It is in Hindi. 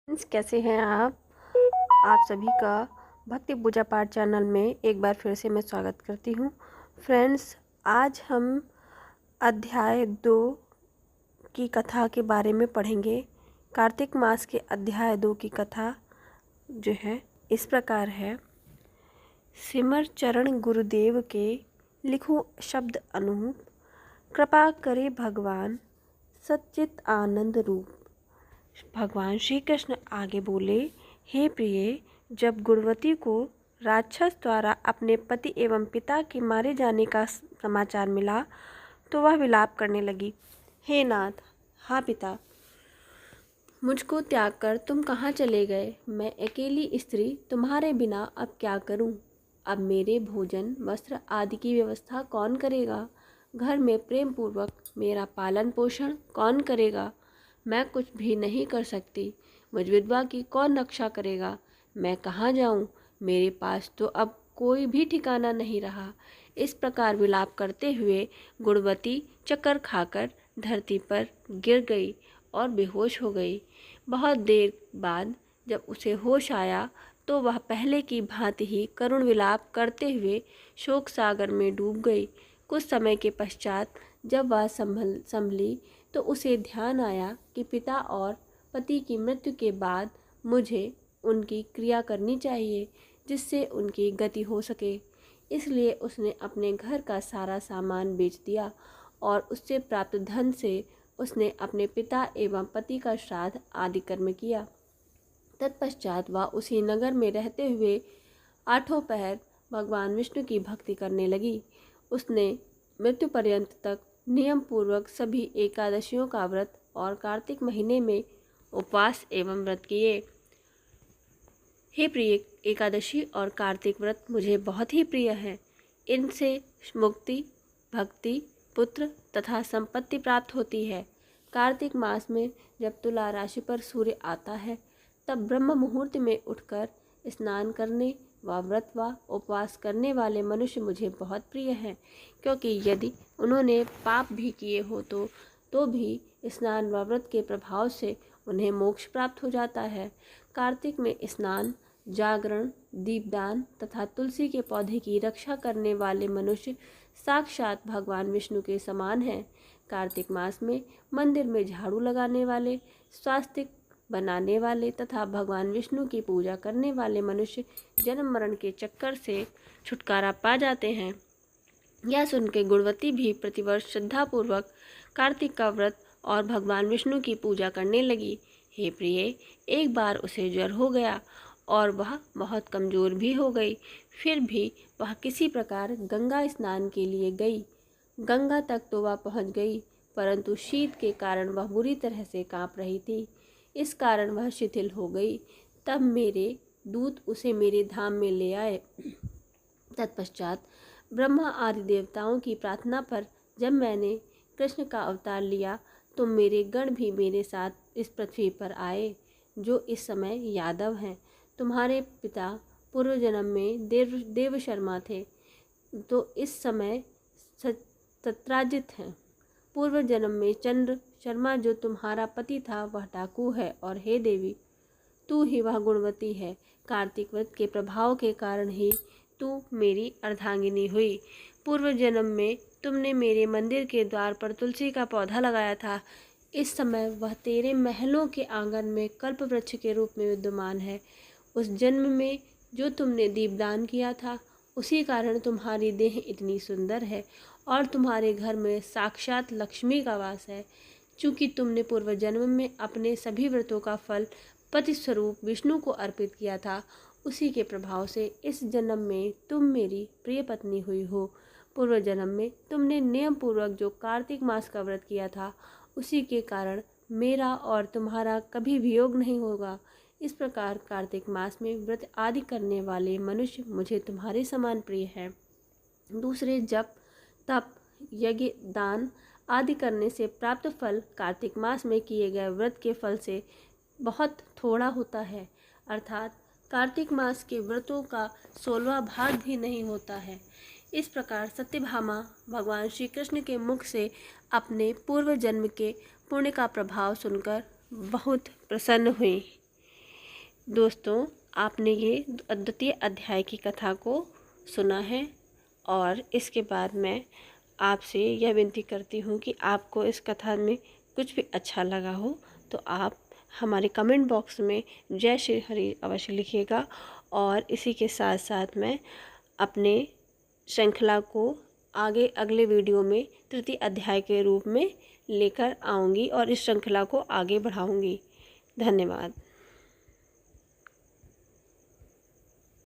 फ्रेंड्स, कैसे हैं आप सभी का भक्ति पूजा पाठ चैनल में एक बार फिर से मैं स्वागत करती हूँ। फ्रेंड्स, आज हम अध्याय 2 की कथा के बारे में पढ़ेंगे। कार्तिक मास के अध्याय 2 की कथा जो है इस प्रकार है। सिमर चरण गुरुदेव के लिखो शब्द अनूप, कृपा करे भगवान सच्चित आनंद रूप। भगवान श्री कृष्ण आगे बोले, हे प्रिय, जब गुणवती को राक्षस द्वारा अपने पति एवं पिता के मारे जाने का समाचार मिला तो वह विलाप करने लगी। हे नाथ, हाँ पिता, मुझको त्याग कर तुम कहाँ चले गए? मैं अकेली स्त्री तुम्हारे बिना अब क्या करूं? अब मेरे भोजन वस्त्र आदि की व्यवस्था कौन करेगा? घर में प्रेम पूर्वक मेरा पालन पोषण कौन करेगा? मैं कुछ भी नहीं कर सकती। मुझ विधवा की कौन रक्षा करेगा? मैं कहाँ जाऊं? मेरे पास तो अब कोई भी ठिकाना नहीं रहा। इस प्रकार विलाप करते हुए गुणवती चक्कर खाकर धरती पर गिर गई और बेहोश हो गई। बहुत देर बाद जब उसे होश आया तो वह पहले की भांति ही करुण विलाप करते हुए शोक सागर में डूब गई। कुछ समय के पश्चात जब वह संभली तो उसे ध्यान आया कि पिता और पति की मृत्यु के बाद मुझे उनकी क्रिया करनी चाहिए जिससे उनकी गति हो सके। इसलिए उसने अपने घर का सारा सामान बेच दिया और उससे प्राप्त धन से उसने अपने पिता एवं पति का श्राद्ध आदि कर्म किया। तत्पश्चात वह उसी नगर में रहते हुए 8 पहर भगवान विष्णु की भक्ति करने लगी। उसने मृत्यु पर्यंत तक नियम पूर्वक सभी एकादशियों का व्रत और कार्तिक महीने में उपवास एवं व्रत किए। हे प्रिय, एकादशी और कार्तिक व्रत मुझे बहुत ही प्रिय हैं। इनसे मुक्ति, भक्ति, पुत्र तथा संपत्ति प्राप्त होती है। कार्तिक मास में जब तुला राशि पर सूर्य आता है तब ब्रह्म मुहूर्त में उठकर स्नान करने व व्रत व उपवास करने वाले मनुष्य मुझे बहुत प्रिय हैं, क्योंकि यदि उन्होंने पाप भी किए हो तो भी स्नान व व्रत के प्रभाव से उन्हें मोक्ष प्राप्त हो जाता है। कार्तिक में स्नान, जागरण, दीपदान तथा तुलसी के पौधे की रक्षा करने वाले मनुष्य साक्षात भगवान विष्णु के समान हैं। कार्तिक मास में मंदिर में झाड़ू लगाने वाले, स्वास्तिक बनाने वाले तथा भगवान विष्णु की पूजा करने वाले मनुष्य जन्म मरण के चक्कर से छुटकारा पा जाते हैं। यह सुनकर गुणवती भी प्रतिवर्ष श्रद्धापूर्वक कार्तिक का व्रत और भगवान विष्णु की पूजा करने लगी। हे प्रिय, एक बार उसे ज्वर हो गया और वह बहुत कमज़ोर भी हो गई। फिर भी वह किसी प्रकार गंगा स्नान के लिए गई। गंगा तक तो वह पहुंच गई, परंतु शीत के कारण वह बुरी तरह से कांप रही थी। इस कारण वह शिथिल हो गई। तब मेरे दूत उसे मेरे धाम में ले आए। तत्पश्चात ब्रह्मा आदि देवताओं की प्रार्थना पर जब मैंने कृष्ण का अवतार लिया तो मेरे गण भी मेरे साथ इस पृथ्वी पर आए, जो इस समय यादव हैं। तुम्हारे पिता पूर्व जन्म में देव शर्मा थे, तो इस समय सत्राजित हैं। पूर्व जन्म में चंद्र शर्मा जो तुम्हारा पति था वह डाकू है, और हे देवी, तू ही वह गुणवती है। कार्तिक व्रत के प्रभाव के कारण ही तू मेरी अर्धांगिनी हुई। पूर्व जन्म में तुमने मेरे मंदिर के द्वार पर तुलसी का पौधा लगाया था। इस समय वह तेरे महलों के आंगन में कल्प वृक्ष के रूप में विद्यमान है। उस जन्म में जो तुमने दीपदान किया था, उसी कारण तुम्हारी देह इतनी सुंदर है और तुम्हारे घर में साक्षात लक्ष्मी का वास है। चूँकि तुमने पूर्व जन्म में अपने सभी व्रतों का फल पति स्वरूप विष्णु को अर्पित किया था, उसी के प्रभाव से इस जन्म में तुम मेरी प्रिय पत्नी हुई हो। पूर्व जन्म में तुमने नियम पूर्वक जो कार्तिक मास का व्रत किया था, उसी के कारण मेरा और तुम्हारा कभी वियोग नहीं होगा। इस प्रकार कार्तिक मास में व्रत आदि करने वाले मनुष्य मुझे तुम्हारे समान प्रिय हैं। दूसरे जप, तप, यज्ञ, दान आदि करने से प्राप्त फल कार्तिक मास में किए गए व्रत के फल से बहुत थोड़ा होता है, अर्थात कार्तिक मास के व्रतों का 16वां भाग भी नहीं होता है। इस प्रकार सत्यभामा भगवान श्री कृष्ण के मुख से अपने पूर्व जन्म के पुण्य का प्रभाव सुनकर बहुत प्रसन्न हुई। दोस्तों, आपने ये द्वितीय अध्याय की कथा को सुना है और इसके बाद मैं आपसे यह विनती करती हूँ कि आपको इस कथा में कुछ भी अच्छा लगा हो तो आप हमारे कमेंट बॉक्स में जय श्री हरि अवश्य लिखिएगा। और इसी के साथ साथ मैं अपने श्रृंखला को आगे अगले वीडियो में तृतीय अध्याय के रूप में लेकर आऊँगी और इस श्रृंखला को आगे बढ़ाऊँगी। धन्यवाद।